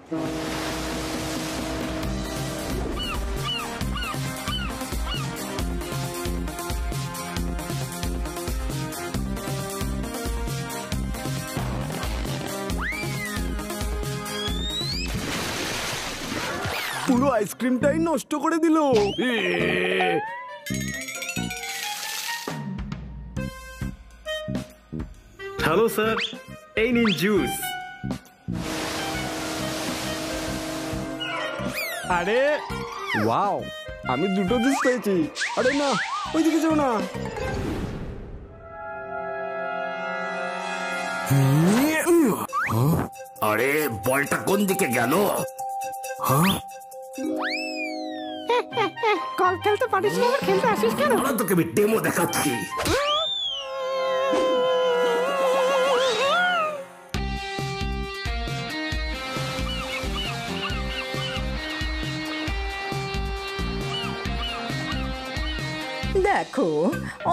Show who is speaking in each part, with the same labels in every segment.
Speaker 1: পুরো আইসক্রিমটাই নষ্ট করে দিল।
Speaker 2: হ্যালো স্যার, এই নিন জুস।
Speaker 1: আরে ওয়াও, আমি দুটো জুস পেয়েছি। আরে না, ওইদিকে যাও না।
Speaker 3: আরে বলটা কোন দিকে গেল?
Speaker 4: কল খেলতে পারিস না, খেলতে আসিস কেন?
Speaker 3: তোকে আমি ডেমো দেখাচ্ছি।
Speaker 5: দেখো,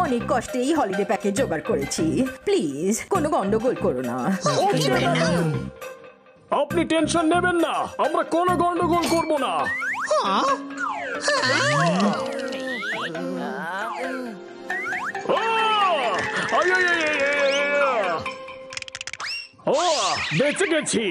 Speaker 5: অনেক কষ্টে এই হলিডে প্যাকেজ জোগাড় করেছি। প্লিজ কোনো গন্ডগোল করো না।
Speaker 6: আপনি টেনশন নেবেন না, আমরা কোনো গন্ডগোল করব না। ও বেঁচে গেছি।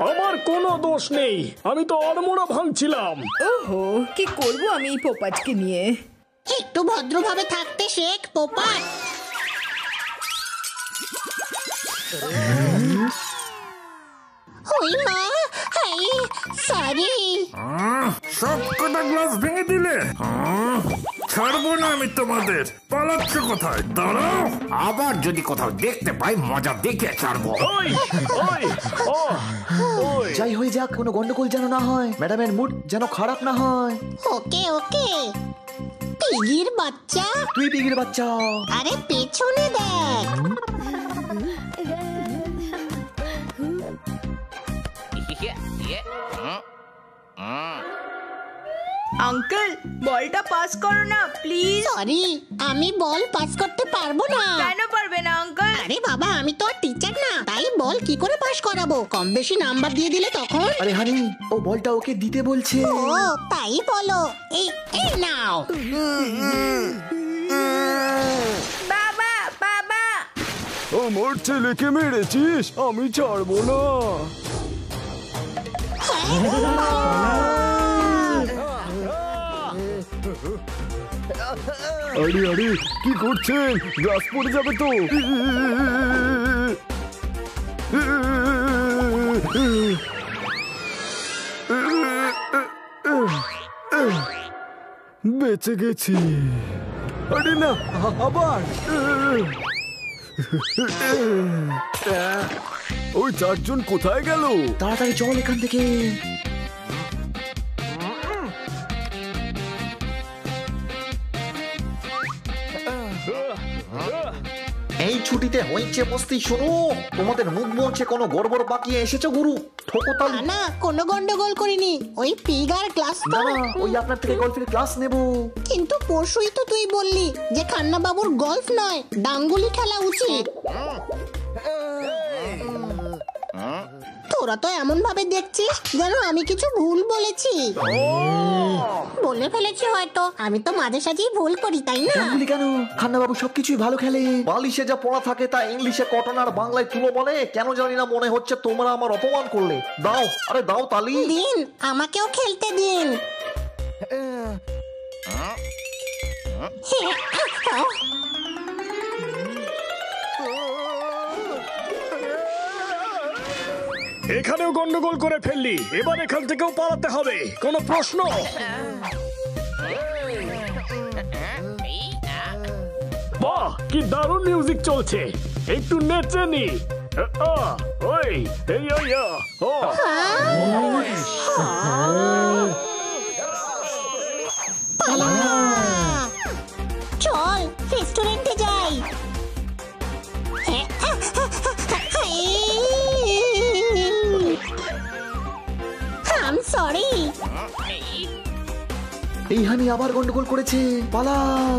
Speaker 6: আমার কোনো দোষ নেই, আমি তো আড়মোড়া ভাঙছিলাম।
Speaker 5: ওহো, কি করব আমি এই পোপাটকে নিয়ে?
Speaker 4: একটু ভদ্রভাবে থাকতে শেখ পোপাট। ওই মা, হাই সরি।
Speaker 3: সব কটা গ্লাস ভেঙে দিলে। ছাড়বো না আমি তোমাদের। পালাচ্ছ কোথায়? দাঁড়াও, আবার যদি কোথাও দেখতে পাই মজা দেখে ছাড়বো।
Speaker 7: যাই হয়ে যাক, কোনো গন্ডগোল যেন না হয়, ম্যাডামের মুড যেন খারাপ না হয়।
Speaker 4: ওকে ওকে। পিগির বাচ্চা।
Speaker 7: তুই পিগির বাচ্চা।
Speaker 4: আরে পেছনে দেখ।
Speaker 5: আঙ্কেল, বলটা পাস করো না প্লিজ।
Speaker 4: সরি, আমি বল পাস করতে পারবো না।
Speaker 5: কেন পারবে না আঙ্কেল?
Speaker 4: আরে বাবা, আমি তো আর টিচার না, তাই বল কি করে পাস করাবো? কম বেশি নাম্বার দিয়ে দিলে তখন।
Speaker 7: আরে হানি, ও বলটা ওকে দিতে বলছে।
Speaker 4: ও তাই বলো। এই এই নাও।
Speaker 5: বাবা বাবা,
Speaker 1: আমার ছেলেকে মেরেছিস, আমি ছাড়বো না। আরে আরে, কি করছেন? গ্লাস পড়ে যাবে তো। বেঁচে গেছি। আরে না, আবার। ওই চারজন কোথায় গেল?
Speaker 7: তাড়াতাড়ি চল এখান থেকে। এই ছুটিতে হয়েছে মস্তি শুরু। তোমাদের মুখ বলছে কোনো গড়বড় বাকিয়ে এসেছো গুরু। ঠোকতালি
Speaker 4: না, কোনো গন্ডগোল করিনি। ওই পিগার ক্লাস তো।
Speaker 7: না, ওই আপনার থেকে গল্ফের ক্লাস নেব।
Speaker 4: কিন্তু পরশুই তো তুই বললি যে খান্না বাবুর গল্ফ নয়, ডাঙ্গুলি খেলা উচিত। তোরা তো এমন ভাবে দেখছিস যেন আমি কিছু ভুল বলেছি। বলে ফেলেছি হয়তো, আমি তো মাঝে সাঝেই ভুল করি, তাই না?
Speaker 7: ডাঙ্গুলি কেন? খান্না বাবু সবকিছুই ভালো খেলে। বালিশে যা পড়া থাকে তা ইংলিশে কটন আর বাংলায় তুলো বলে। কেন জানি না মনে হচ্ছে তোমরা আমার অপমান করলে। দাও, আরে দাও তালি।
Speaker 4: দিন, আমাকেও খেলতে দিন।
Speaker 6: এখানেও গন্ডগোল করে ফেললি, এবার এখান থেকেও পালাতে হবে। কোনো প্রশ্ন? বাহ, কি দারুণ মিউজিক চলছে, একটু নেচে নি। ওই এই ও
Speaker 4: পালা। I am sorry.
Speaker 7: এই হানি আবার গন্ডগোল করেছে, পালাও।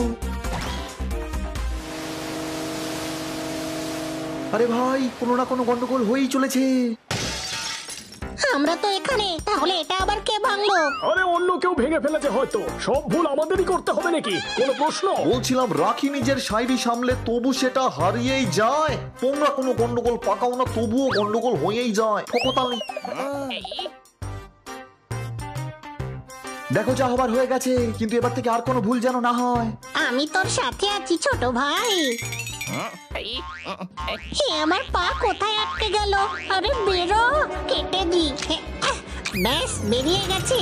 Speaker 7: আরে ভাই, কোনো না কোনো গন্ডগোল হয়েই চলেছে।
Speaker 4: আমরা তো এখানে, তাহলে এটা আবার কে ভাঙলো?
Speaker 6: আরে অন্য কেউ ভেঙে ফেলেছে হয়তো। সব ভুল আমাদেরই করতে হবে নাকি? কোনো প্রশ্ন?
Speaker 7: বলছিলাম রাখি নিজের শায়রি সামলে, তবু সেটা হারিয়েই যায়। তোমরা কোনো গন্ডগোল পাকাও না, তবুও গন্ডগোল হয়েই যায়। ফকতামি। দেখো যা হবার হয়ে গেছে, কিন্তু এবার থেকে আর কোনো ভুল যেন না হয়।
Speaker 4: আমি তোর সাথে আছি ছোট ভাই। আমার পা কোথায় আটকে গেল? আরে বেরো, কেটে দি। ব্যাস, বেরিয়ে গেছে।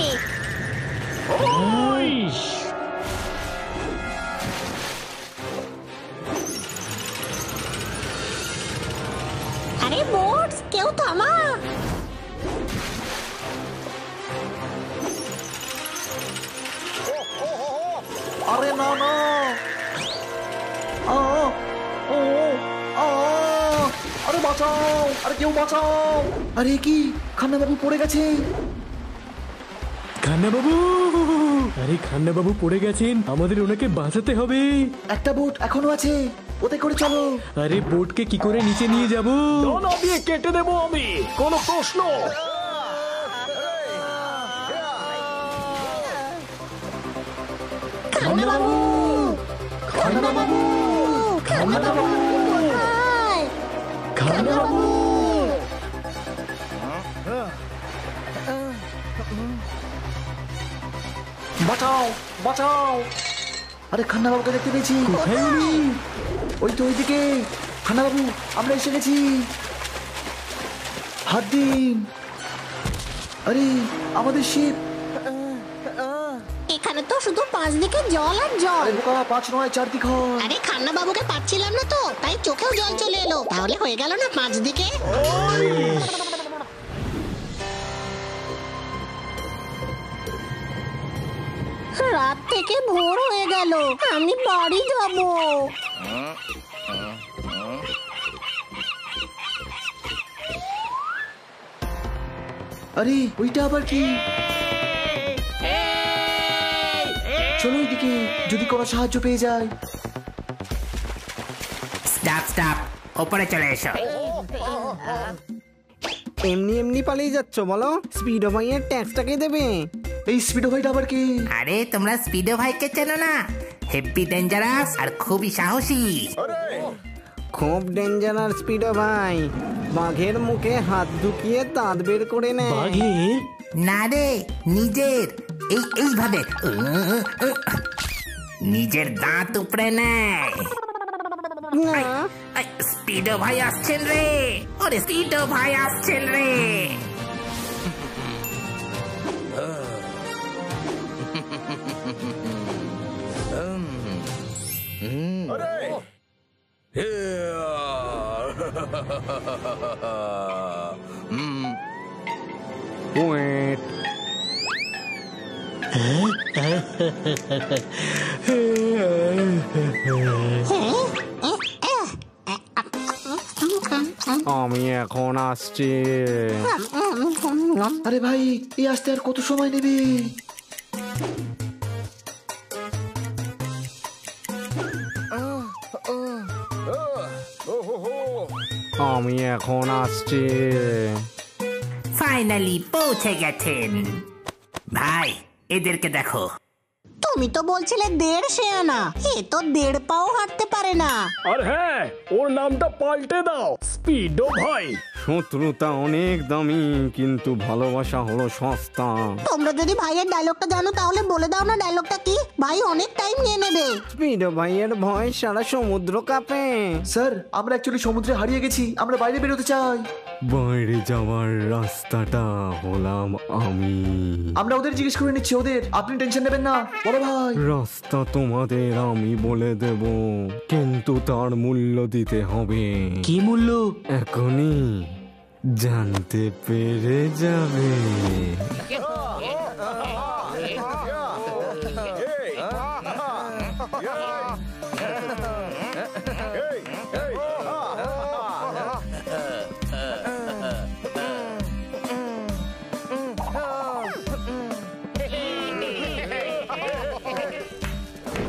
Speaker 4: আরে বোটস, কেউ থামা।
Speaker 7: আরে না না, আরে বাঁচাও, আরে কেউ বাঁচাও। আরে কি, খান্না বাবু পড়ে গেছে।
Speaker 6: খান্না বাবু, আরে খান্না বাবু পড়ে গেছেন, আমাদের ওনাকে বাঁচাতে হবে।
Speaker 7: একটা বোট এখনো আছে, ওতে করে চলো।
Speaker 6: আরে বোটকে কি করে নিচে নিয়ে যাবো? ডানা দিয়ে কেটে দেবো আমি, কোনো প্রশ্ন?
Speaker 4: খান্না বাবু, খান্না বাবু, খান্না বাবু কোথায়? খান্না বাবু।
Speaker 7: বাঁচাও, বাঁচাও। আরে খান্না বাবুকে দেখতে পেয়েছি। ওই তো ওইদিকে। খান্না বাবু, আমরা এসে গেছি। হাত দিন। আরে আমাদের শিপ।
Speaker 4: এখানে তো শুধু 5 দিকে জল আর জল।
Speaker 7: আরে বোকা, 5 নয়, 4 দিক হয়।
Speaker 4: আরে খান্না বাবুকে পাচ্ছিলাম না তো, তাই চোখেও জল চলে এলো। তাহলে হয়ে গেল না 5 দিকে। রাত থেকে ভোর হয়ে গেল, আমি বাড়ি যাব।
Speaker 7: আরে ওইটা আবার কি? চলো ওইদিকে, যদি কোনো সাহায্য পেয়ে যায়।
Speaker 8: স্টপ স্টপ, ওপরে চলে এসো।
Speaker 9: এমনি এমনি পালিয়ে যাচ্ছ বলো? স্পিডো ভাইয়ের ট্যাক্সটাকে দেবে।
Speaker 7: এই স্পিডো ভাইটা আবার কি?
Speaker 8: আরে তোমরা স্পিডো ভাইকে চেনো না? হেভি ডেঞ্জারাস আর খুবই সাহসী।
Speaker 9: খুব ডেঞ্জারাস স্পিডো ভাই, বাঘের মুখে হাত ঢুকিয়ে দাঁত বের করে নেয়।
Speaker 6: বাঘের?
Speaker 8: না রে, নিজের এইভাবে নিজের দাঁত উপড়ে নেয়। স্পিডো ভাই আসছেন রে, ওরে স্পিডো ভাই আসছেন রে।
Speaker 9: ওয়েট, আমি এখন আসছি।
Speaker 7: আরে ভাই, এই আসতে আর কত সময় নেবে?
Speaker 9: আমি এখন আসছি।
Speaker 8: ফাইনালি পৌঁছে গেছেন। ভাই, এদেরকে দেখো।
Speaker 4: তুমি তো বলছিলে 1.5 আনা, এ তো 1.5 পাও হাঁটতে পারে না।
Speaker 6: আর হ্যাঁ, ওর নামটা পাল্টে দাও, স্পিডো ভাই।
Speaker 9: শত্রুতা অনেক দামি, কিন্তু ভালোবাসা হলো সস্তা।
Speaker 4: তোমরা যদি ভাইয়ের ডায়লগটা জানো তাহলে বলে দাও না ডায়লগটা কি? ভাই অনেক টাইম নিয়ে নেবে।
Speaker 9: স্পিডো ভাইয়ের ভয় সারা সমুদ্র কাঁপে।
Speaker 7: স্যার, আমরা অ্যাকচুয়ালি সমুদ্রে হারিয়ে গেছি, আমরা বাইরে বেরোতে চাই।
Speaker 9: বাইরে যাওয়ার রাস্তাটা হলাম আমি।
Speaker 7: আমরা ওদের জিজ্ঞেস করে নিচ্ছি ওদের, আপনি টেনশন নেবেন না বড় ভাই।
Speaker 9: রাস্তা তোমাদের আমি বলে দেব, কিন্তু তার মূল্য দিতে হবে।
Speaker 6: কি মূল্য?
Speaker 9: এখনই জানতে পেরে যাবে।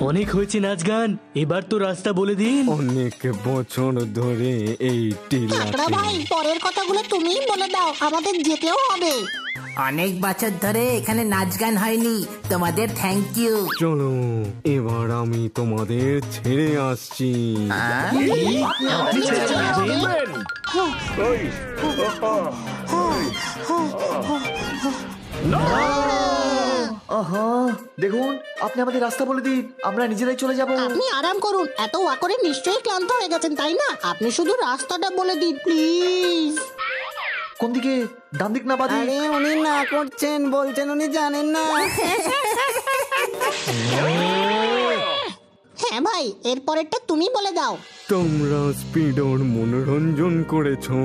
Speaker 10: অনেক হয়েছে নাচ গান, এবার তো রাস্তা বলে দিন।
Speaker 1: অনেক বছর ধরে এই
Speaker 4: কাকড়া ভাই, পরের কথাগুলো তুমিই বলে দাও, আমাদের যেতেও হবে।
Speaker 8: অনেক বছর ধরে এখানে নাচ গান হয়নি, তোমাদের থ্যাংক ইউ।
Speaker 1: চলো এবার আমি তোমাদের ছেড়ে আসছি।
Speaker 7: আহা, দেখুন আপনি আমাদের রাস্তা বলে দিন, আমরা নিজেরাই চলে যাব।
Speaker 4: আপনি আরাম করুন, এত ওয়া করে নিশ্চয়ই ক্লান্ত হয়ে গেছেন তাই না? আপনি শুধু রাস্তাটা বলে দিন প্লিজ।
Speaker 7: কোন দিকে, ডান দিক না বাঁ দিক?
Speaker 9: আরে উনি না করছেন, বলছেন উনি জানেন না।
Speaker 4: হ্যাঁ ভাই, এরপরেরটা তুমি বলে দাও।
Speaker 1: তোমরা স্পিডোর মনোরঞ্জন করেছো,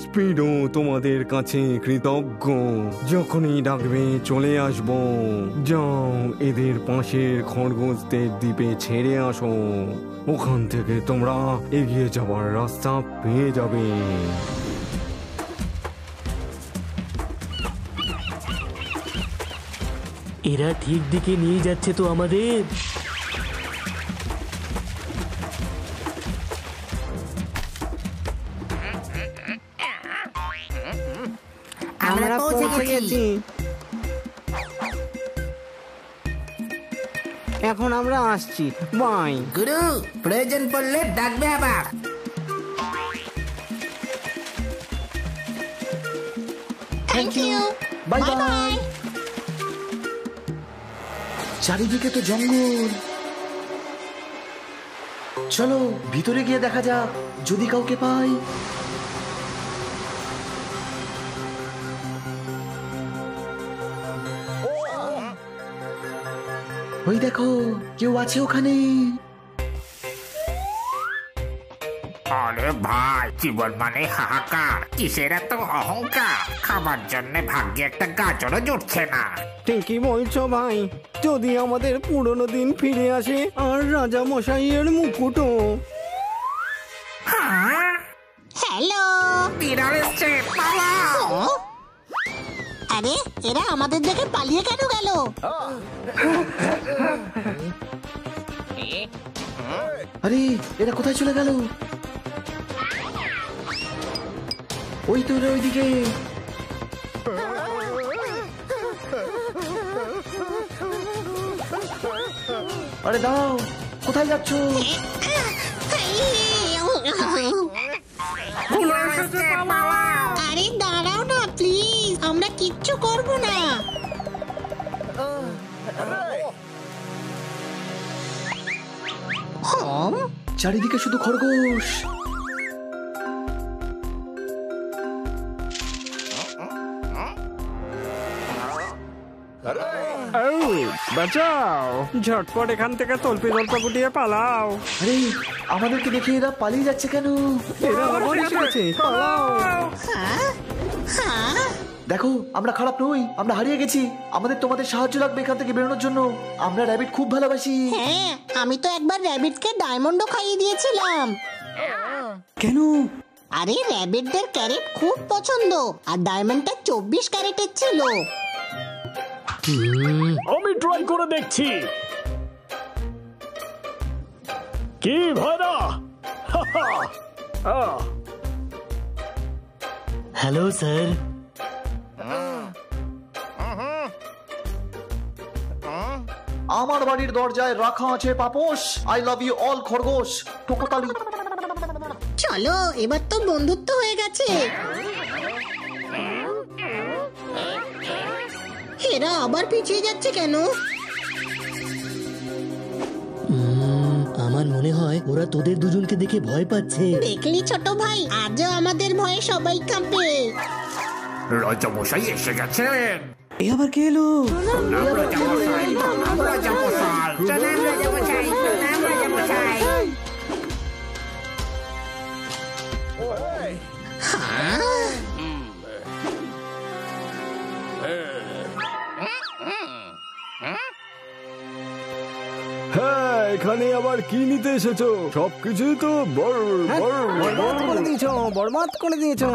Speaker 1: স্পিডো তোমাদের কাছে কৃতজ্ঞ। যখনই ডাকবে চলে আসবো। যাও এদের পাশের খরগোশদের দ্বীপে ছেড়ে আসো, ওখান থেকে তোমরা এগিয়ে যাবার রাস্তা পেয়ে যাবে।
Speaker 10: এরা ঠিক দিকে নিয়ে যাচ্ছে তো আমাদের।
Speaker 8: আমরা পৌঁছে গেছি।
Speaker 9: এখন আমরা আসছি, বাই।
Speaker 8: গুরু, প্রয়োজন পড়লে ডাকবে আবার।
Speaker 4: Thank you,
Speaker 7: bye
Speaker 4: bye
Speaker 7: bye.
Speaker 4: Bye.
Speaker 7: চারিদিকে তো জঙ্গল, চলো ভিতরে গিয়ে দেখা যাক যদি কাউকে পাই। ওই দেখো কেউ আছে ওখানে।
Speaker 3: আরে ভাই, জীবন মানে হাহাকার, কিসের এত অহংকার? খাবার জন্য ভাগ্যে একটা গাজরও জুটছে না।
Speaker 9: ঠিকই বলছো ভাই, যদি আমাদের পুরনো দিন ফিরে আসে আর রাজা মশাইয়ের মুকুটও।
Speaker 4: হ্যালো,
Speaker 3: বিড়াল এসছে, পালাও।
Speaker 4: আরে এরা আমাদের দেখে পালিয়ে কেন গেল?
Speaker 7: আরে এরা কোথায় চলে গেল? ওই তো ওরা ওইদিকে। আরে দাও, কোথায় যাচ্ছ?
Speaker 4: আরে দাঁড়াও না প্লিজ, আমরা কিচ্ছু করব না।
Speaker 7: চারিদিকে শুধু খরগোশ।
Speaker 6: বাঁচাও, ঝটপট এখান থেকে তল্পি তল্পা গুটিয়ে পালাও।
Speaker 7: আরে আমাদেরকে দেখে এরা পালিয়ে যাচ্ছে কেন?
Speaker 1: এরা আবার এসে গেছে, পালাও।
Speaker 7: দেখো আমরা খারাপ নই, আমরা হারিয়ে গেছি। আমাদের তোমাদের সাহায্য লাগবে এখান থেকে বেরোনোর জন্য। আমরা র্যাবিট খুব ভালোবাসি।
Speaker 4: হ্যাঁ, আমি তো একবার র্যাবিটকে ডায়মন্ডও খাইয়ে দিয়েছিলাম।
Speaker 10: কেন?
Speaker 4: আরে র্যাবিটদের ক্যারেট খুব পছন্দ, আর ডায়মন্ডটা 24 ক্যারেটের ছিল।
Speaker 6: আমি ট্রাই করে দেখছি। কি ভাইরা?
Speaker 10: Hello sir.
Speaker 7: আমার বাড়ির দরজায় রাখা আছে পাপোশ। আই লাভ ইউ অল খরগোশ। টোকতালি।
Speaker 4: চলো, এবার তো বন্ধুত্ব হয়ে গেছে। এরা আবার পিছিয়ে যাচ্ছে কেন?
Speaker 10: আমার মনে হয় ওরা তোদের দুজনকে দেখে ভয় পাচ্ছে।
Speaker 4: দেখলি ছোট ভাই, আজও আমাদের ভয়ে সবাই কাঁপে।
Speaker 3: রাজামশাই এসে গেছেন।
Speaker 10: এ আবার কে এলো?
Speaker 3: রাজামশাই, রাজামশাই।
Speaker 8: প্রণাম রাজামশাই, প্রণাম রাজামশাই।
Speaker 1: হ্যাঁ, এখানে আবার কি নিতে এসেছো? সবকিছুই তো
Speaker 9: বরবাদ করে দিয়েছো, বরবাদ করে দিয়েছো।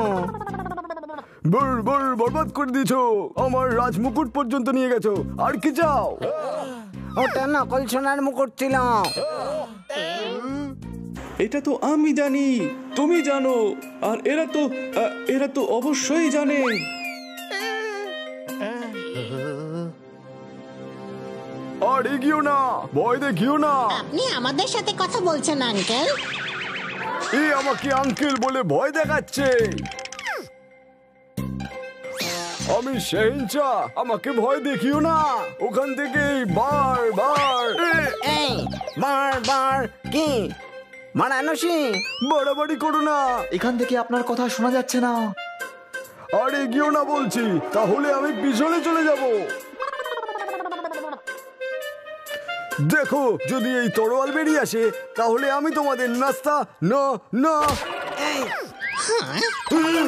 Speaker 1: বরবাদ করে দিয়েছো। আমার রাজমুকুট পর্যন্ত নিয়ে গেছো, আর কি চাও?
Speaker 9: ওটা নকল সোনার মুকুট ছিল।
Speaker 11: এটা তো আমি জানি, তুমি জানো, আর এরা তো অবশ্যই জানে।
Speaker 1: আর এগিয়েও না, ভয় দেখিও না।
Speaker 4: আপনি আমাদের সাথে কথা বলছেন আঙ্কেল?
Speaker 1: এ আমাকে আঙ্কেল বলে ভয় দেখাচ্ছে। আমি শেহনশাহ, আমাকে ভয় দেখিও না। ওখান থেকে বারবার
Speaker 9: বারবার কি মারানসি
Speaker 1: বাড়াবাড়ি করো না।
Speaker 7: এখান থেকে আপনার কথা শোনা যাচ্ছে না।
Speaker 1: আর এগিয়েও না বলছি, তাহলে আমি পিছনে চলে যাব। দেখো, যদি এই তরোয়াল বেরিয়ে আসে তাহলে আমি তোমাদের নাস্তা না না।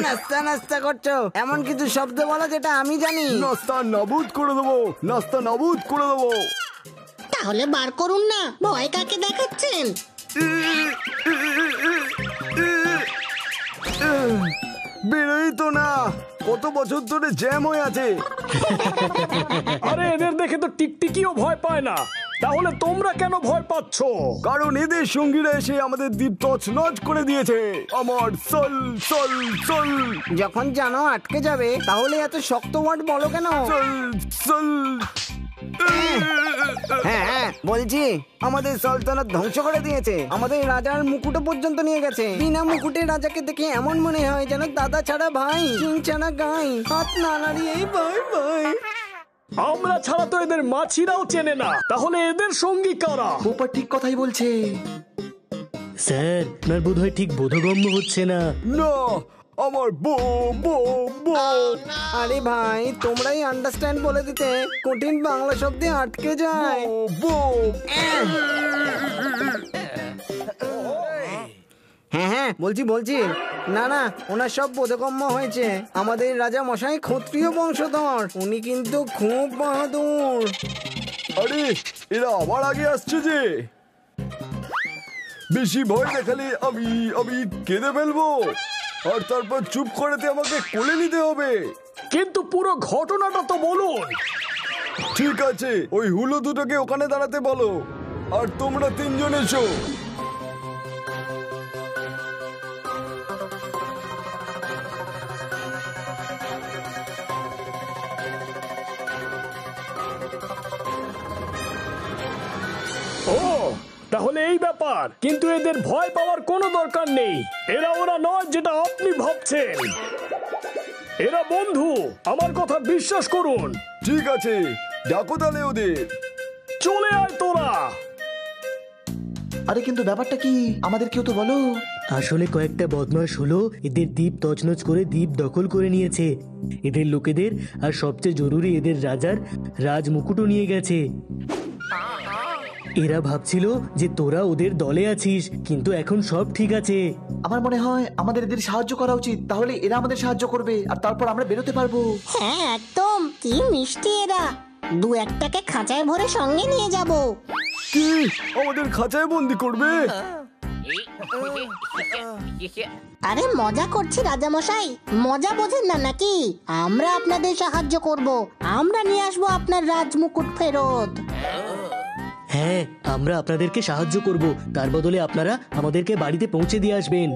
Speaker 9: নাস্তা নাস্তা করছো, এমন কিছু শব্দ বলো যেটা আমি জানি।
Speaker 1: নাস্তা নাবুদ করে দেবো, নাস্তা নাবুদ করে দেবো।
Speaker 4: তাহলে বার করুন না, ভয় কাকে দেখাচ্ছেন?
Speaker 1: বেরোই তো না, কত বছর ধরে জ্যাম হয়ে আছে।
Speaker 6: আরে এদের দেখে তো টিকটিকিও ভয় পায় না, তাহলে তোমরা কেন ভয় পাচ্ছ?
Speaker 1: কারণ এদের সঙ্গীরা এসে আমাদের দ্বীপ তছনছ করে দিয়েছে। আমার সল সল সল।
Speaker 9: যখন জানো আটকে যাবে তাহলে এত শক্ত ওয়ার্ড বলো কেন?
Speaker 1: সল সল।
Speaker 9: হ্যাঁ বলছি, আমাদের সালতানাত ধ্বংস করে দিয়েছে, আমাদের রাজার মুকুটও পর্যন্ত নিয়ে গেছে। বিনা মুকুটের রাজাকে দেখে এমন মনে হয় যেন দাদা ছাড়া ভাই, সিং ছাড়া গাই, হাত না নাড়িয়েই বাই বাই।
Speaker 6: আমরা ছাড়া তো এদের মাছিরাও চেনে না, তাহলে এদের সঙ্গী কারা?
Speaker 7: পোপা ঠিক কথাই বলছে।
Speaker 10: স্যার, আপনার বোধ হয় ঠিক বোধগম্য হচ্ছে না।
Speaker 1: না, আমার বো বো বো।
Speaker 9: আরে ভাই, তোমরাই আন্ডারস্ট্যান্ড বলে দিতে কঠিন বাংলা শব্দে আটকে যায়।
Speaker 1: বো।
Speaker 9: হ্যাঁ বলছি না না, ওনার সব বোধগম্য হয়েছে। আমাদের রাজা মশাই ক্ষত্রিয় বংশধর, উনি কিন্তু খুব বাহাদুর।
Speaker 1: আরে এরা আবার আগে আসছে যে। বেশি ভয় দেখালে আমি কেঁদে ফেলবো, আর তারপর চুপ করাতে আমাকে কোলে নিতে হবে।
Speaker 6: কিন্তু পুরো ঘটনাটা তো বলুন।
Speaker 1: ঠিক আছে, ওই হুলো দুটোকে ওখানে দাঁড়াতে বলো, আর তোমরা তিনজন এসো।
Speaker 6: ও তাহলে এই ব্যাপার, কিন্তু এদের ভয় পাওয়ার কোনো দরকার নেই। এরা ওরা নয় যেটা আপনি ভাবছেন, এরা বন্ধু, আমার কথা বিশ্বাস করুন।
Speaker 1: ঠিক আছে, ডাকো তাহলে ওদের।
Speaker 6: চলে আয় তোরা।
Speaker 7: আরে কিন্তু ব্যাপারটা কি, আমাদের কেউ তো বলো।
Speaker 10: আসলে কয়েকটা বদমাশ হলো এদের দ্বীপ তছনছ করে দ্বীপ দখল করে নিয়েছে, এদের লোকেদের, আর সবচেয়ে জরুরি এদের রাজার রাজ মুকুটও নিয়ে গেছে। এরা ভাবছিল যে তোরা ওদের দলে আছিস, কিন্তু এখন সব ঠিক আছে।
Speaker 7: আমার মনে হয় আমাদের এদের সাহায্য করা উচিত, তাহলে এরা আমাদের সাহায্য করবে আর তারপর আমরা বেরোতে পারবো।
Speaker 4: হ্যাঁ একদম, কি মিষ্টি এরা। দু একটাকে খাঁচায় ভরে সঙ্গে নিয়ে যাব।
Speaker 1: কি আমাদের খাঁচায় বন্দি করবে?
Speaker 4: আরে মজা করছি রাজামশাই, মজা বোঝেন না নাকি? আমরা আপনাদের সাহায্য করব, আমরা নিয়ে আসবো আপনার রাজমুকুট ফেরত।
Speaker 10: হ্যাঁ, আমরা আপনাদেরকে সাহায্য করব, তার বদলে আপনারা আমাদেরকে বাড়িতে পৌঁছে দিয়ে আসবেন।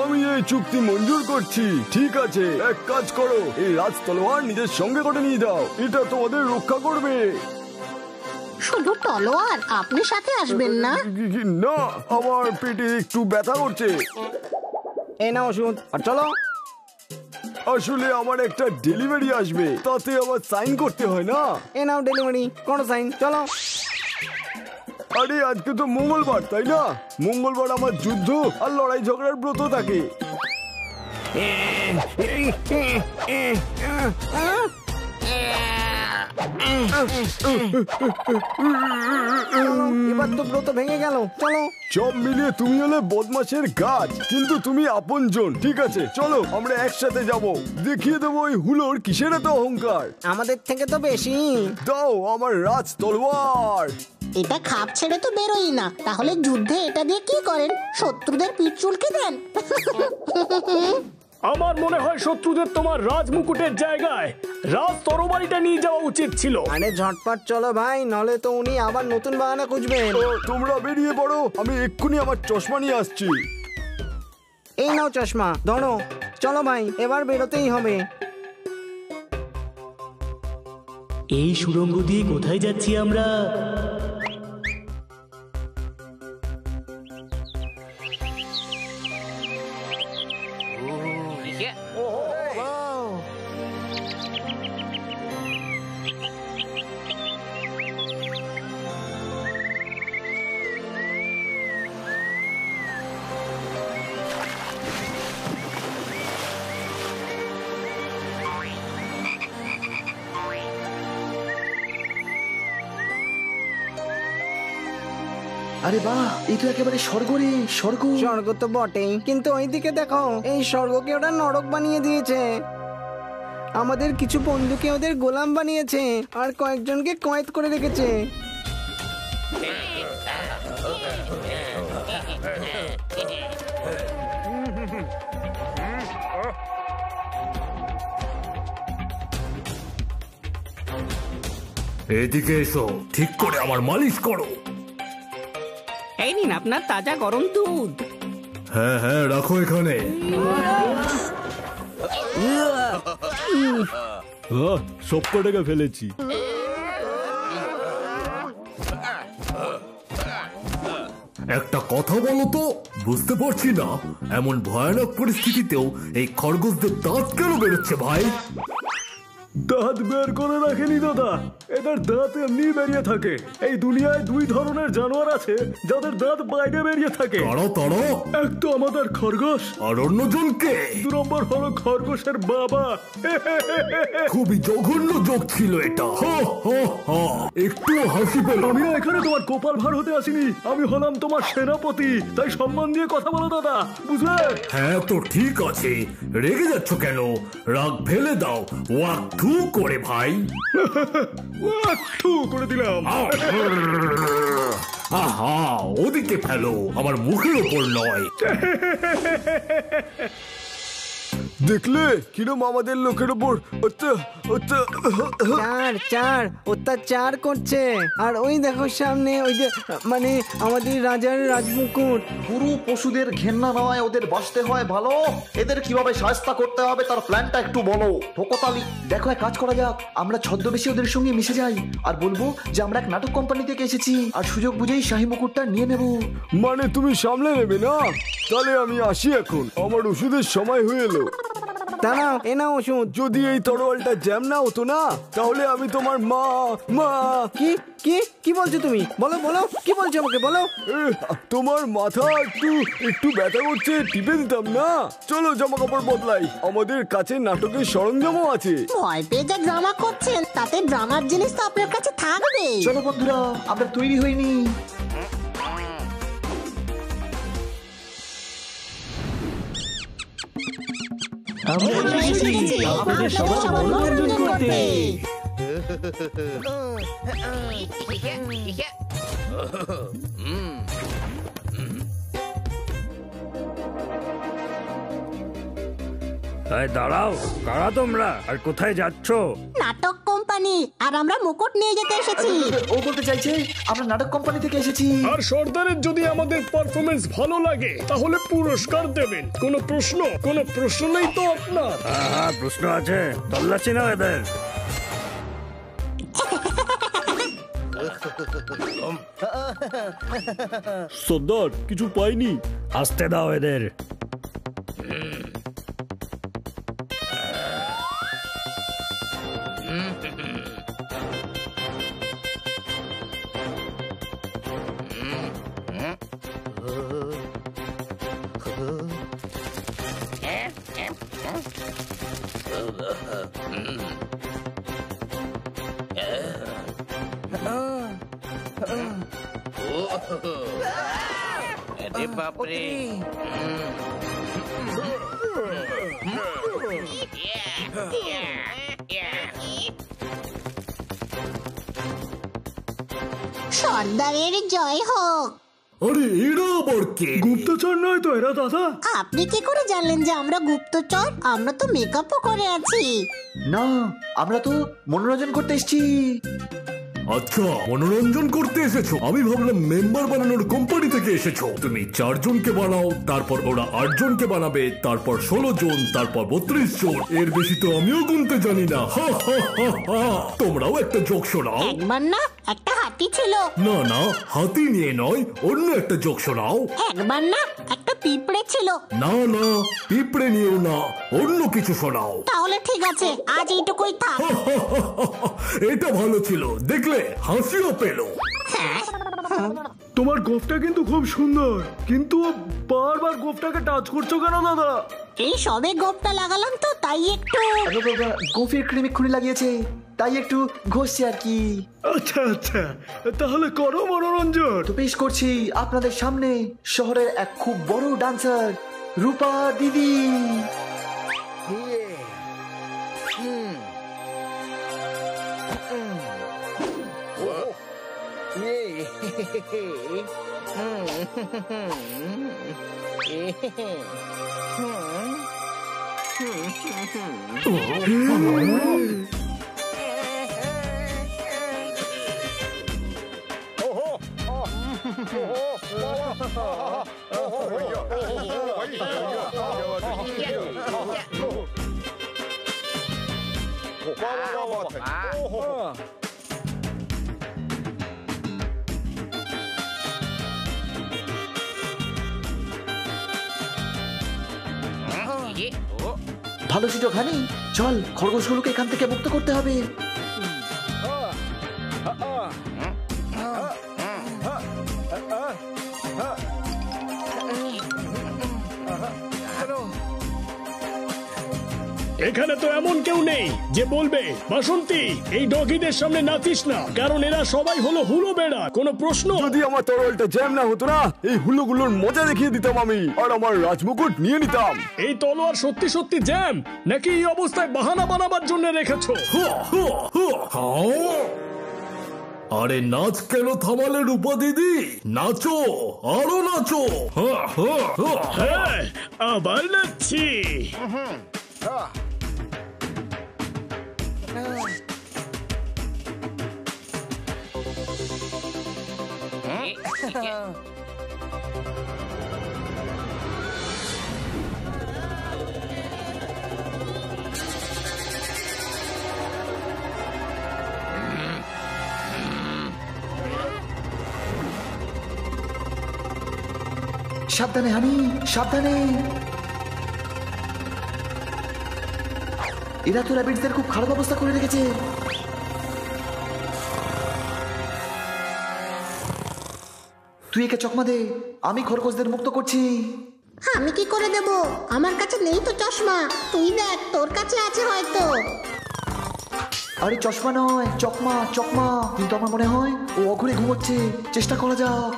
Speaker 1: আমি এই চুক্তি মঞ্জুর করছি। ঠিক আছে, এক কাজ করো, এই রাজ তলোয়ার নিজের সঙ্গে করে নিয়ে যাও, এটা তোমাদের রক্ষা করবে।
Speaker 4: শুধু তলোয়ার? আপনি সাথে আসবেন না?
Speaker 1: না, আমার পেটে একটু ব্যথা করছে।
Speaker 9: এই নাও ওষুধ, আর চলো।
Speaker 1: আসলে আমার একটা ডেলিভারি আসবে, তাতে আবার সাইন করতে হয় না।
Speaker 9: এ নাও ডেলিভারি, কোনো সাইন, চলো।
Speaker 1: আরে আজকে তো মঙ্গলবার, তাই না? মঙ্গলবার আমার যুদ্ধ আর লড়াই ঝগড়ার ব্রত থাকে।
Speaker 9: এবার তো ব্রত ভেঙে গেল, চলো।
Speaker 1: সব মিলিয়ে তুমি হলে বদমাশের গাছ, কিন্তু তুমি আপনজন। ঠিক আছে, চলো আমরা একসাথে যাব, দেখিয়ে দেবো ওই হুলোর কিসের এত অহংকার।
Speaker 9: আমাদের থেকে তো বেশি।
Speaker 1: দাও আমার রাজ তলোয়ার।
Speaker 4: এটা খাপ ছেড়ে তো বেরোই না, তাহলে যুদ্ধে এটা দিয়ে কি করেন? শত্রুদের পিঠ চুলকে দেন?
Speaker 6: আমার মনে হয় শত্রুদের তোমার রাজমুকুটের জায়গায় রাজ তরবারিটা নিয়ে যাওয়া উচিত ছিল।
Speaker 9: আরে ঝটপট চলো ভাই, নলে তো উনি আবার নতুন বাহানা খুঁজবেন।
Speaker 1: তোমরা বেরিয়ে পড়ো, আমি এক্ষুনি আমার চশমা নিয়ে আসছি।
Speaker 9: এই নাও চশমা, ধরো। চলো ভাই, এবার বেরোতেই হবে।
Speaker 10: এই সুড়ঙ্গ দিয়ে কোথায় যাচ্ছি আমরা?
Speaker 7: আরে বাহ, এই তো একেবারে স্বর্গ রে, স্বর্গ।
Speaker 9: স্বর্গ তো বটেই, কিন্তু ওইদিকে দেখো, এই স্বর্গকে ওরা নরক বানিয়ে দিয়েছে। আমাদের কিছু বন্ধুকে ওদের গোলাম বানিয়েছে আর কয়েকজনকে কয়েদ করে রেখেছে।
Speaker 3: এদিকে এসো, ঠিক করে আমার মালিশ করো।
Speaker 12: এই নিন আপনার তাজা গরম দুধ।
Speaker 3: হ্যাঁ হ্যাঁ, রাখো এখানে।
Speaker 1: সব কটাকে ফেলেছি।
Speaker 3: একটা কথা বলো তো, বুঝতে পারছি না এমন ভয়ানক পরিস্থিতিতেও এই খরগোশদের দাঁত কেন বেরোচ্ছে ভাই?
Speaker 6: দাঁত বের করে রাখেনি দাদা, এদের দাঁত এমনি বেরিয়ে থাকে। এই দুনিয়ায় দুই ধরনের জানোয়ার আছে যাদের দাঁত বাইরে বেরিয়ে থাকে।
Speaker 3: তারা তারা
Speaker 6: এক তো আমাদের খরগোশ,
Speaker 3: আর অন্যজনকে?
Speaker 6: 2 নম্বর হলো খরগোশের বাবা।
Speaker 3: খুবই জঘন্য যোগ ছিল এটা। একটু হাসি পেল।
Speaker 6: আমি না এখানে তোমার গোপাল ভাঁড় হতে আসিনি, আমি হলাম তোমার সেনাপতি, তাই সম্মান দিয়ে কথা বলো দাদা, বুঝলে?
Speaker 3: হ্যাঁ তো ঠিক আছে, রেগে যাচ্ছ কেন? রাগ ফেলে দাও, ওয়াক থু করে ভাই।
Speaker 6: ওয়াক থু করে দিলাম।
Speaker 3: আহা, ওদিকে ফেলো, আমার মুখের ওপর নয়।
Speaker 1: দেখলে কিরম আমাদের লোকের ওপর
Speaker 9: অত্যাচার করছে। আর ওই দেখো সামনে ওই যে মানে আমাদের রাজার রাজমুকুট।
Speaker 7: পুরো পশুদের ঘেন্না নয়, ওদের বাঁচতে হয় ভালো। এদের কিভাবে শায়েস্তা করতে হবে তার প্ল্যানটা একটু বলো। ঠোকতালি, দেখো এক কাজ করা যাক, আমরা ছদ্মবেশে ওদের সঙ্গে মিশে যাই আর বলবো যে আমরা এক নাটক কোম্পানি থেকে এসেছি আর সুযোগ বুঝেই শাহী মুকুটটা নিয়ে নেব।
Speaker 1: মানে তুমি সামলে নেবে না? তাহলে আমি আসি এখন, আমার ওষুধের সময় হয়ে এলো।
Speaker 9: দাঁড়াও, এ নাও ওষুধ।
Speaker 1: যদি এই তরোয়ালটা জ্যাম না হতো না, তাহলে আমি তোমার মা।
Speaker 9: কি কি কি বলছো তুমি? বলো বলো, কি বলছো আমাকে বলো।
Speaker 1: তোমার মাথা একটু ব্যথা করছে, টিপে দিতাম না? চলো জামা কাপড় বদলাই, আমাদের কাছে নাটকের সরঞ্জামও আছে।
Speaker 4: ভয় পেয়ে যা ড্রামা করছেন, তাতে ড্রামার জিনিস তো আপনার কাছে থাকবে।
Speaker 7: চলো বন্ধুরা, আমরা তৈরি হইনি।
Speaker 10: আমরা এসেছি আপনাদের সবার মনোরঞ্জন করতে।
Speaker 2: দাঁড়াও, কারা তোমরা আর কোথায় যাচ্ছ?
Speaker 4: নাটক কোম্পানি, আর আমরা মুকুট নিয়ে যেতে এসেছি।
Speaker 7: ও বলতে চাইছে আমরা নাটক কোম্পানি থেকে এসেছি।
Speaker 6: আর সর্দারের যদি আমাদের পারফরমেন্স ভালো লাগে তাহলে পুরস্কার দেবেন। কোনো প্রশ্ন নেই তো আপনার?
Speaker 2: হ্যাঁ, প্রশ্ন আছে, তল্লাশি নাও এদের।
Speaker 6: সর্দার কিছু পাইনি।
Speaker 2: আসতে দাও এদের।
Speaker 8: अरे बाप रे।
Speaker 4: সর্দারের জয় হোক।
Speaker 3: আরে এরা আবার কে?
Speaker 6: গুপ্তচর নয় তো এরা দাদা?
Speaker 4: আপনি কি করে জানলেন যে আমরা গুপ্তচর? আমরা তো মেকআপও করে আছি।
Speaker 7: না, আমরা তো মনোরঞ্জন করতে এসেছি।
Speaker 3: আচ্ছা, মনোরঞ্জন করতে এসেছো? আমি ভাবলাম মেম্বার বানানোর কোম্পানি থেকে এসেছো। তুমি 4 জনকে বানাও, তারপর ওরা 8 জনকে বানাবে, তারপর 16 জন, তারপর 32 জন। এর বেশি তো আমিও গুনতে জানি না। তোমরাও একটা জোক শোনাও।
Speaker 4: একবার না একটা হাতি ছিল।
Speaker 3: না না, হাতি নিয়ে নয়, অন্য একটা জোক শোনাও।
Speaker 4: একবার না একটা পিঁপড়ে ছিল।
Speaker 3: না না, পিঁপড়ে নিয়েও না, অন্য কিছু শোনাও।
Speaker 4: তাহলে ঠিক আছে, আজ এইটুকুই থাক।
Speaker 3: এটা ভালো ছিল, দেখলে হাসিও পেলো।
Speaker 6: তোমার গোফটা কিন্তু খুব সুন্দর, কিন্তু বারবার গোফটাকে টাচ করছো কেন দাদা?
Speaker 4: এই সবে গোপটা লাগালাম তো, তাই একটু।
Speaker 7: গোফের ক্রিম এক্ষুনি লাগিয়েছে, তাই একটু ঘষছে আর কি।
Speaker 6: আচ্ছা আচ্ছা, তাহলে করো মনোরঞ্জন।
Speaker 7: তো পেশ করছি আপনাদের সামনে শহরের এক খুব বড় ডান্সার, রূপা দিদি। ভালো সুযোগ হানি, চল খরগোশগুলোকে এখান থেকে মুক্ত করতে হবে।
Speaker 6: এখানে তো এমন কেউ নেই যে বলবে বাসন্তী এই ডগিদের সামনে নাচিস না, কারণ এরা সবাই হলো হুলো বেড়া। কোনো প্রশ্ন?
Speaker 1: যদি আমার তরোয়ালটা জ্যাম না হতো না, এই হুলোগুলোর মজা দেখিয়ে দিতাম আমি, আর আমার রাজমুকুট নিয়ে নিতাম।
Speaker 6: এই তলোয়ার সত্যি সত্যি জ্যাম, নাকি এই অবস্থায় বাহানা বানাবার জন্য রেখেছো?
Speaker 3: আরে নাচ কেন থামালে রূপা দিদি? নাচো, আরো নাচো।
Speaker 6: হ্যাঁ, আবার নাচছি।
Speaker 7: সাবধানে হানি, সাবধানে। এরা তো র্যাবিটদের খুব খারাপ অবস্থা করে রেখেছে। তুই একে চকমা দে, আমি খরগোশদের মুক্ত করছি।
Speaker 4: আমি কি করে দেব? আমার কাছে নেই তো চশমা। তুই দেখ, তোর কাছে আছে হয়তো।
Speaker 7: আরে চশমা নয়, চকমা চকমা। কিন্তু আমার মনে হয় ও অঘরে ঘুমোচ্ছে, চেষ্টা করা যাক।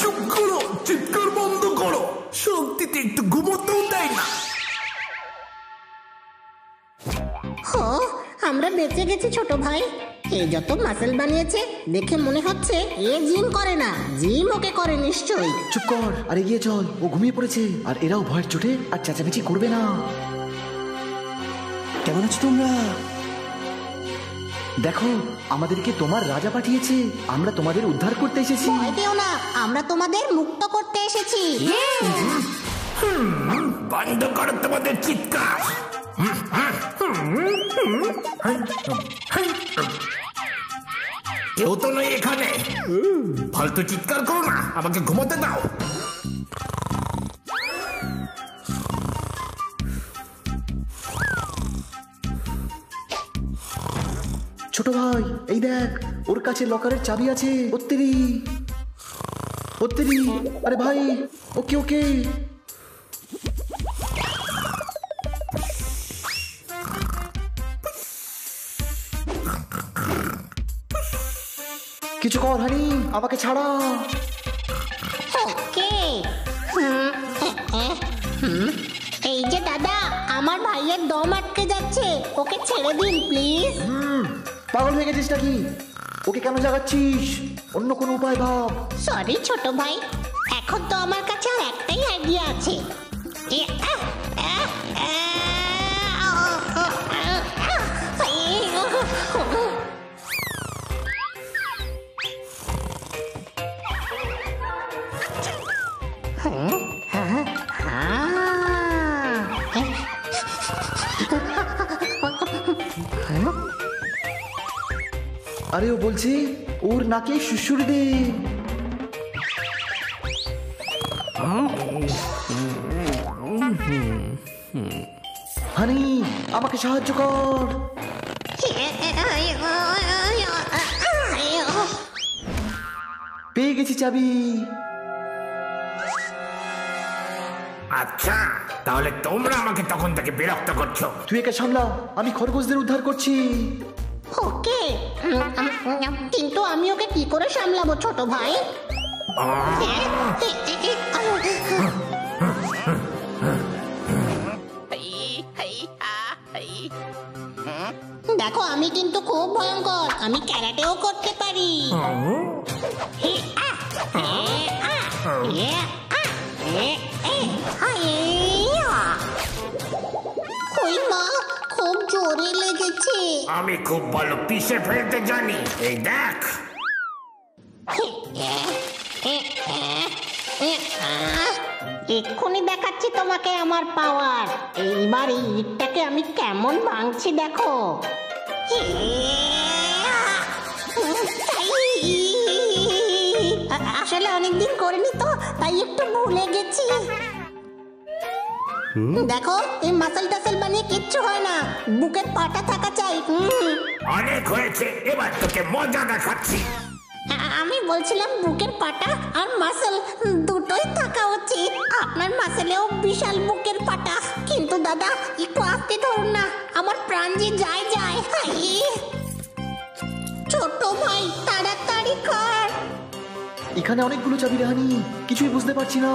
Speaker 3: চুপ করো, চিৎকার বন্ধ করো, শান্তিতে একটু ঘুমোতেও দেয় না।
Speaker 4: আমরা বেঁচে গেছি ছোট ভাই। এ যত মাসেল বানিয়েছে দেখে মনে হচ্ছে এ জিম করে না, জিম ওকে করে নিশ্চয়ই।
Speaker 7: চুপ কর আর এগিয়ে চল, ও ঘুমিয়ে পড়েছে। আর এরাও ভয়ের চোটে আর চেঁচামেচি করবে না। কেমন আছো তোমরা? দেখো, আমাদেরকে তোমার রাজা পাঠিয়েছে, আমরা তোমাদের উদ্ধার করতে এসেছি।
Speaker 4: ভয় পেও না, আমরা তোমাদের মুক্ত করতে এসেছি।
Speaker 3: বন্ধ করো তোমাদের চিৎকার। কেউ তো নয় এখানে, ফালতু চিৎকার করো না, আমাকে ঘুমোতে দাও।
Speaker 7: ছোট ভাই, এই দেখ, ওর কাছে লকারের চাবি আছে। ওত্তেরি ওত্তেরি, আরে ভাই, ওকে ওকে। কিছু কর হানি, আমাকে ছাড়া।
Speaker 4: আমার ভাইয়ের দম আটকে যাচ্ছে, ওকে ছেড়ে দিন প্লিজ।
Speaker 7: পাগল হয়ে গেছিস নাকি? ওকে কেন জাগাচ্ছিস? অন্য কোনো উপায় ভাব।
Speaker 4: সরি ছোট ভাই, এখন তো আমার কাছে আর একটাই আইডিয়া আছে।
Speaker 7: আরে ও বলছে ওর নাকে সুসুর দে। হানি আমাকে সাহায্য কর। পেয়ে গেছি চাবি।
Speaker 8: আচ্ছা, তাহলে তোমরা আমাকে তখন থেকে বিরক্ত করছো।
Speaker 7: তুই একে সামলা, আমি খরগোশদের উদ্ধার করছি।
Speaker 4: ওকে, কিন্তু আমি ওকে কি করে সামলাবো ছোট ভাই? দেখো আমি কিন্তু খুব ভয়ঙ্কর, আমি ক্যারাটেও করতে পারি। ওই মা, খুব জোরে লেগেছে।
Speaker 8: আমি খুব ভালো পিষে ফেলতে জানি, এই দেখ।
Speaker 4: এক্ষুনি দেখাচ্ছি তোমাকে আমার পাওয়ার। এইবার এই ইটটাকে আমি কেমন ভাঙছি দেখো। আসলে অনেকদিন করিনি তো, তাই একটু ভুলে গেছি। দেখো, এই মাসল টাসল বানিয়ে কিচ্ছু হয় না, বুকের পাটা থাকা চাই।
Speaker 8: অনেক হয়েছে, এবার তোকে মজা দেখাচ্ছি।
Speaker 4: আমি বলছিলাম বুকের পাটা আর মাসল দুটোই থাকা উচিত। আপনার মাসলেও বিশাল বুকের পাটা, কিন্তু দাদা একটু আস্তে ধরুন না, আমার প্রাণ যে যায় যায়। ছোট ভাই তাড়াতাড়ি কর।
Speaker 7: এখানে অনেকগুলো চাবি রে হানি, কিছুই বুঝতে পারছি না।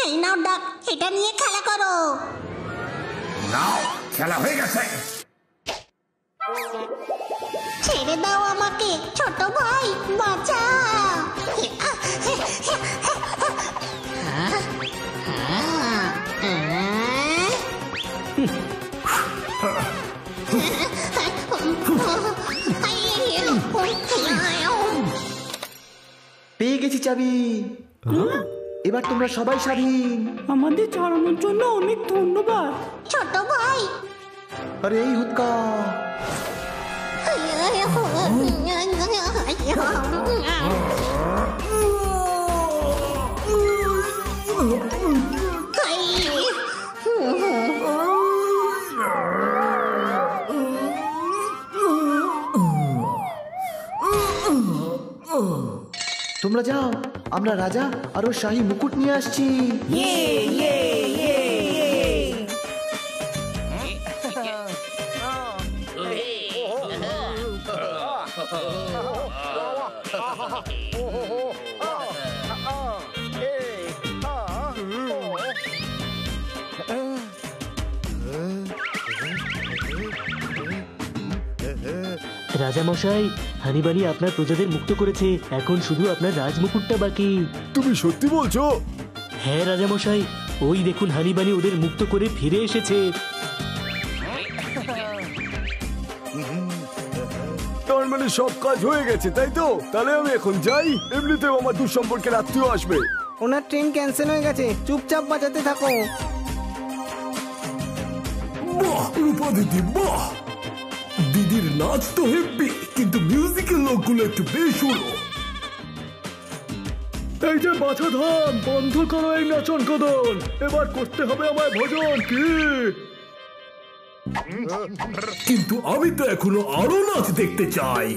Speaker 4: এই নাও ডাক, এটা নিয়ে খেলা করো।
Speaker 8: নাও, খেলা হয়ে গেছে।
Speaker 4: ছেড়ে দাও আমাকে ছোট ভাই, বাঁচা।
Speaker 7: পেয়ে গেছি চাবি, এবার তোমরা সবাই স্বাধীন।
Speaker 5: আমাদের ছাড়ানোর জন্য অনেক ধন্যবাদ
Speaker 4: ছোট ভাই।
Speaker 7: আরে এই হুৎকা, তোমরা যাও, আমরা রাজা আর ওর শাহী মুকুট নিয়ে আসছি।
Speaker 10: রাজামশাই, হানিবানি আপনার প্রজাদের মুক্ত করেছে, এখন শুধু আপনার রাজমুকুটটা বাকি।
Speaker 1: তুমি সত্যি বলছো?
Speaker 10: হ্যাঁ রাজামশাই, ওই দেখুন হানিবানি ওদের মুক্ত করে ফিরে এসেছে।
Speaker 1: তার মানে সব কাজ হয়ে গেছে, তাই তো? তাহলে আমি এখন যাই, এমনিতেও আমার দূর সম্পর্কের আত্মীয় আসবে।
Speaker 9: ওনার ট্রেন ক্যান্সেল হয়ে গেছে, চুপচাপ বাঁচাতে থাকো।
Speaker 3: বাহ রূপা দিদি, বাহ! দিদির নাচ তো হেব্বি, কিন্তু মিউজিকের লোকগুলো একটু বেশ হলো।
Speaker 6: এই যে বাছাধন, বন্ধ করো এই নাচন কদন, এবার করতে হবে আমায় ভজন। কি
Speaker 3: কিন্তু আমি তো এখনো আরো নাচ দেখতে চাই।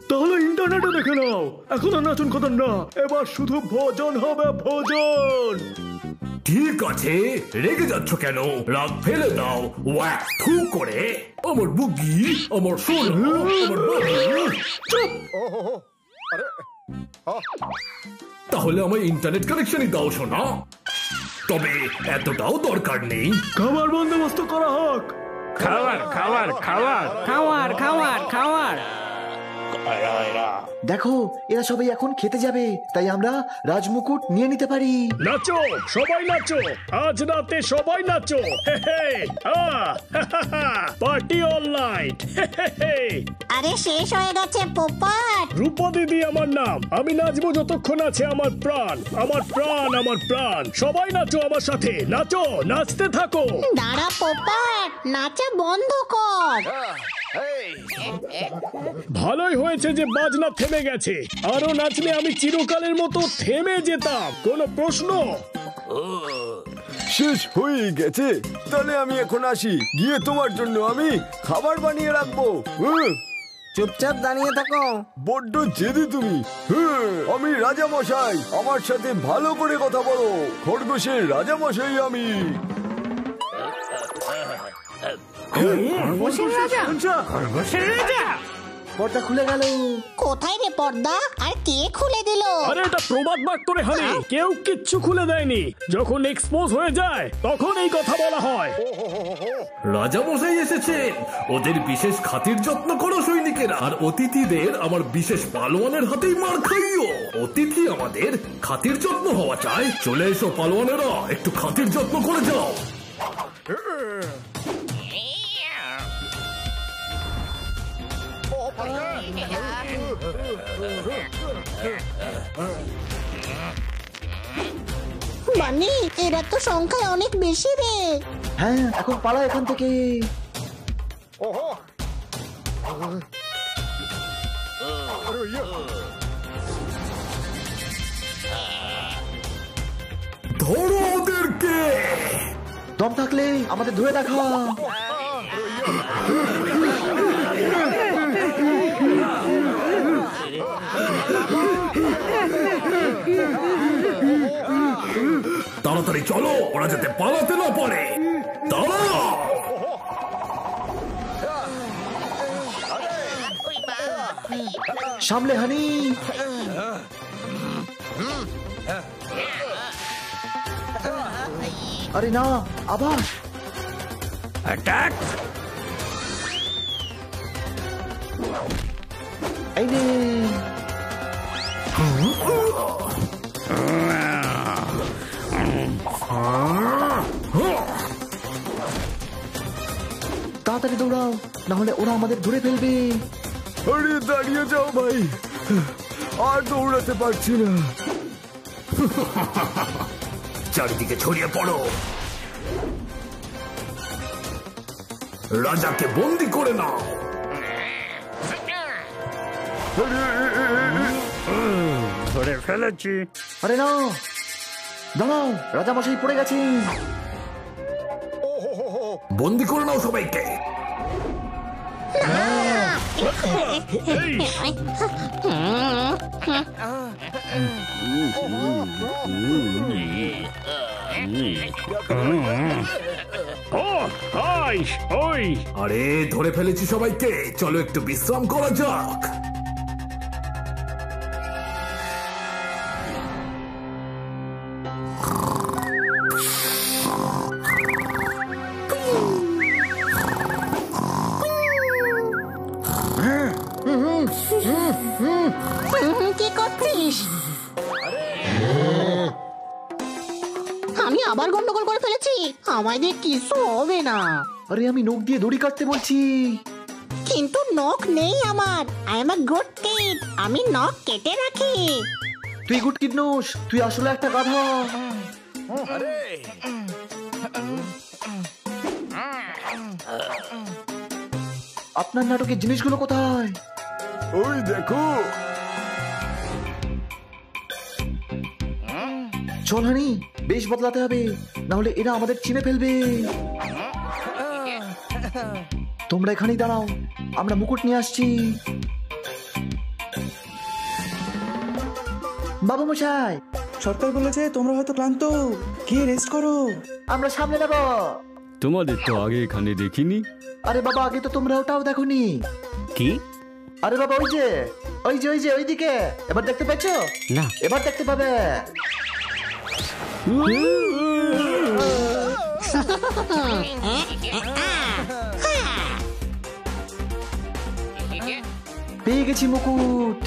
Speaker 6: তাহলে ইন্টারনেটে দেখে নাও। এখন আর নাচন কথা না, এবার শুধু ভোজন হবে, ভোজন।
Speaker 3: ঠিক আছে, রেগে যাচ্ছ কেন? রাগ ফেলে দাও। ওয়াক থু করে আমার বুগি, আমার সোনা, আমার বাবু। চুপ। তাহলে আমার ইন্টারনেট কানেকশনই দাও সোনা। তবে এতটাও দরকার নেই।
Speaker 6: খাবার বন্দোবস্ত করা হোক।
Speaker 2: খাবার খাবার খাবার
Speaker 12: খাওয়ার খাওয়ার খাওয়ার।
Speaker 7: দেখো এরা সবাই এখন খেতে যাবে, তাই আমরা রাজমুকুট নিয়ে নিতে পারি।
Speaker 6: নাচো সবাই, নাচো আজ রাতে সবাই নাচো। Party all night.
Speaker 4: আরে শেষ হয়ে গেছে পোপট।
Speaker 6: রূপা দিদি আমার নাম, আমি নাচবো যতক্ষণ আছে আমার প্রাণ। আমার প্রাণ, আমার প্রাণ। সবাই নাচো আমার সাথে, নাচো, নাচতে থাকো।
Speaker 4: দাঁড়া পোপট, নাচা বন্ধ কর।
Speaker 6: ভালোই হয়েছে যে বাজনা থেমে গেছে, আরো নাচলে আমি চিরকালের মতো থেমে যেতাম। কোনো প্রশ্ন?
Speaker 1: শেষ হয়ে গেছে, তাহলে আমি এখন আসি। গিয়ে তোমার জন্য আমি খাবার বানিয়ে রাখবো।
Speaker 9: চুপচাপ দাঁড়িয়ে থাকো।
Speaker 1: বড্ড জেদি তুমি। আমি রাজা মশাই, আমার সাথে ভালো করে কথা বলো। খরগোশের রাজা মশাই আমি।
Speaker 12: খরগোশের রাজা।
Speaker 7: পর্দা খুলে গেল।
Speaker 4: কোথায় রে পর্দা? আর কে খুলে দিল?
Speaker 6: আরে এটা প্রবাদ বাক্য রে হানি, কেউ কিচ্ছু খুলে দেয়নি। যখন এক্সপোজ হয়ে যায় তখন এই কথা বলা হয়।
Speaker 3: রাজা মশাই এসেছেন, ওদের বিশেষ খাতির যত্ন করো সৈনিকেরা। আর অতিথিদের আমার বিশেষ পালোয়ানের হাতেই মার খাইও। অতিথি আমাদের খাতির যত্ন হওয়া চাই। চলে এসো পালোয়ানেরা, একটু খাতির যত্ন করে যাও।
Speaker 4: বানি, এরা তো সংখ্যায় অনেক বেশি রে।
Speaker 7: হ্যাঁ, এখন পালা এখান থেকে।
Speaker 3: ধরো ওদেরকে।
Speaker 7: দম থাকলে আমাদের ধরে দেখা।
Speaker 3: তাড়াতাড়ি চলো, ওরা যাতে পালাতে না পারে। দাঁড়াও।
Speaker 7: সামলে হানি। আরে না, আবার
Speaker 2: অ্যাটাক।
Speaker 7: এই নে। তাড়াতাড়ি দৌড়াও, না হলে ওরা আমাদের ধরে ফেলবে।
Speaker 1: আরে দাঁড়িয়ে যাও ভাই, আর দৌড়াতে পারছি না।
Speaker 3: চারিদিকে ছড়িয়ে পড়ো। রাজাকে বন্দি করে নাও।
Speaker 2: ধরে ফেলেছি।
Speaker 7: আরে না, দাঁড়াও, রাজা মশাই পড়ে গেছে।
Speaker 3: বন্দি করে নাও সবাইকে। আরে ধরে ফেলেছি সবাইকে, চলো একটু বিশ্রাম করা যাক।
Speaker 4: কি করছিস? আমি আবার গন্ডগোল করে ফেলেছি। আমায় দিয়ে কিছু হবে না।
Speaker 7: আরে আমি নখ দিয়ে দড়ি কাটতে বলছি।
Speaker 4: কিন্তু নখ নেই আমার। I am a good kid. আমি নখ কেটে রাখি।
Speaker 7: তুই গুড কিড নোস, তুই আসলে একটা গাধা। আপনার নাটকের জিনিসগুলো কোথায়?
Speaker 1: ওই দেখো।
Speaker 7: চল হানি, বেশ বদলাতে হবে, না হলে এরা আমাদের চিনে ফেলবে। তোমরা এখানেই দাঁড়াও, আমরা মুকুট নিয়ে আসছি। বাবু মশাই,
Speaker 11: সরকার বলেছে তোমরা হয়তো ক্লান্ত, গিয়ে রেস্ট করো।
Speaker 7: আমরা সামনে নেব।
Speaker 1: তোমাদের তো আগে এখানে দেখিনি।
Speaker 7: আরে বাবা, আগে তো তোমরা ওটাও দেখোনি।
Speaker 1: কি?
Speaker 7: আরে বাবা, ওই যে ওই যে ওই যে ওইদিকে, এবার দেখতে পাচ্ছ?
Speaker 1: না,
Speaker 7: এবার দেখতে পাবে। পেয়ে গেছি মুকুট।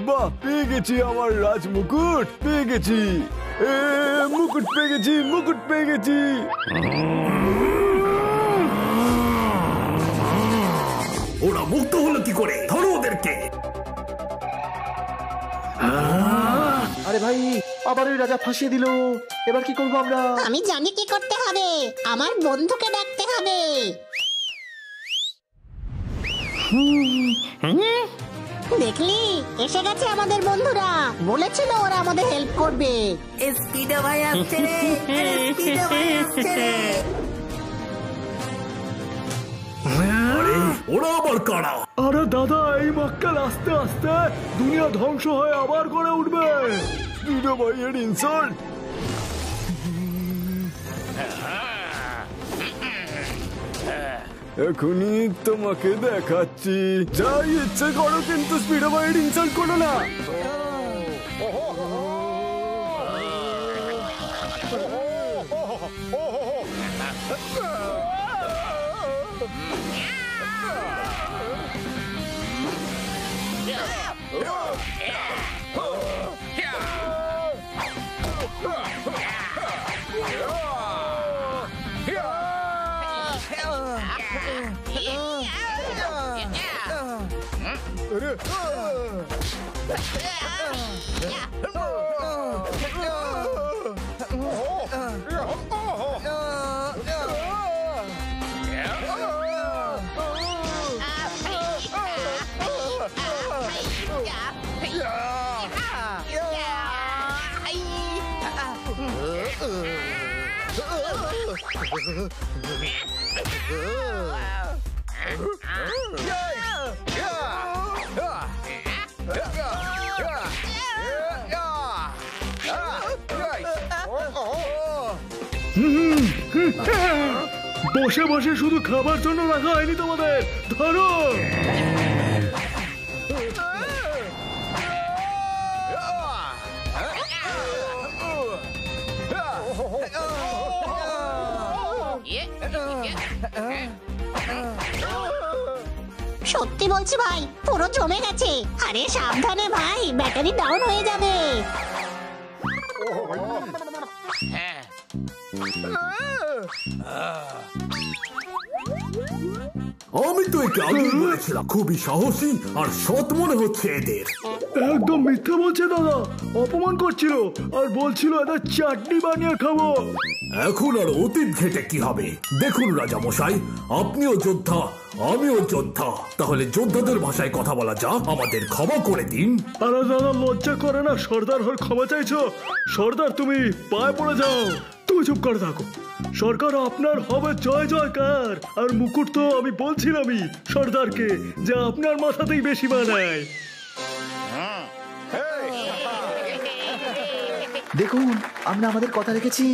Speaker 1: বাহ, পেয়ে গেছি আমার রাজ মুকুট, পেয়ে গেছি। মুকুট পেয়ে গেছি, মুকুট পেয়ে গেছি।
Speaker 3: ওরা মুক্ত হলো কি করে? ধরো ওদেরকে।
Speaker 7: আরে ভাই, আবার ওই রাজা ফাঁসিয়ে দিল। এবার কি করবো আমরা?
Speaker 4: আমি জানি কি করতে হবে। আমার বন্ধুকে ডাকতে হবে। দেখলি, এসে গেছে আমাদের বন্ধুরা। বলেছিল ওরা আমাদের হেল্প করবে।
Speaker 8: স্পিডো ভাই আসছে রে, স্পিডো ভাই আসছে রে।
Speaker 3: আরে ওরা আবার কারা?
Speaker 6: আরে দাদা, এই মক্কেল আস্তে আস্তে দুনিয়া ধ্বংস হয়ে আবার গড়ে উঠবে।
Speaker 1: স্পিডো ভাইয়ের ইনসাল্ট। এখনই তোমাকে দেখাচ্ছি। যাই ইচ্ছে করো, কিন্তু স্পিডো ভাইয়ের ইনসাল্ট করো না।
Speaker 6: বসে বসে শুধু খাবার জন্য রাখা হয়নি তোমাদের। ধরো।
Speaker 4: সত্যি বলছি ভাই, পুরো জমে গেছে। আরে সাবধানে ভাই, ব্যাটারি ডাউন হয়ে যাবে।
Speaker 3: আমি তো একে আগেই বলেছিলাম, খুবই সাহসী আর সৎ মনে হচ্ছে এদের।
Speaker 6: একদম মিথ্যা বলছে দাদা, অপমান করছিল আর বলছিল এদের চাটনি বানিয়ে খাবো।
Speaker 3: এখন আর অতীত ঘেটে কি হবে? দেখুন রাজা মশাই, আপনিও যোদ্ধা, আমিও যোদ্ধা। তাহলে যোদ্ধাদের ভাষায় কথা বলা যাক। আমাদের ক্ষমা করে দিন।
Speaker 6: আরে দাদা, লজ্জা করে না? সর্দার হয়ে ক্ষমা চাইছো? সর্দার, তুমি পায়ে পড়ে যাও। তুমি চুপ করে থাকো। সরকার আপনার হবে জয় জয়কার। আর মুকুট তো আমি বলছিলামই সর্দারকে যে আপনার মাথাতেই বেশি মানায়।
Speaker 7: দেখুন, আমরা আমাদের কথা রেখেছি।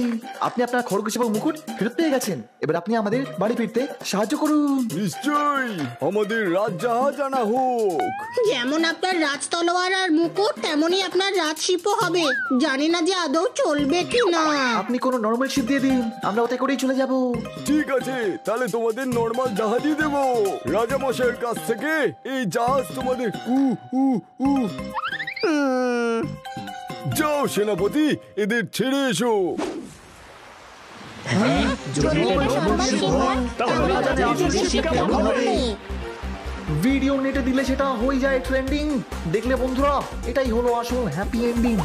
Speaker 7: আপনি আপনার খরগোশ এবং মুকুট ফেরত পেয়ে গেছেন। এবার আপনি আমাদের বাড়ি ফিরতে সাহায্য করুন।
Speaker 1: নিশ্চয়ই, আমাদের রাজজাহাজ আনা হোক।
Speaker 4: যেমন আপনার রাজ তলোয়ার আর মুকুট, তেমনই আপনার রাজ শিপও হবে। জানি না যে আদৌ চলবে কি না।
Speaker 7: আপনি কোনো নরমাল শিপ দিয়ে দিন, আমরা ওতে করেই চলে যাব।
Speaker 1: ঠিক আছে, তাহলে তোমাদের নরমাল জাহাজই দেব। রাজা মশাইয়ের কাছ থেকে এই জাহাজ তোমাদের। যাও সেনাপতি, এদের ছেড়ে এসো।
Speaker 7: ভিডিও নেটে দিলে সেটা হয়ে যায় ট্রেন্ডিং। দেখলে বন্ধুরা, এটাই হলো আসল হ্যাপি এন্ডিং।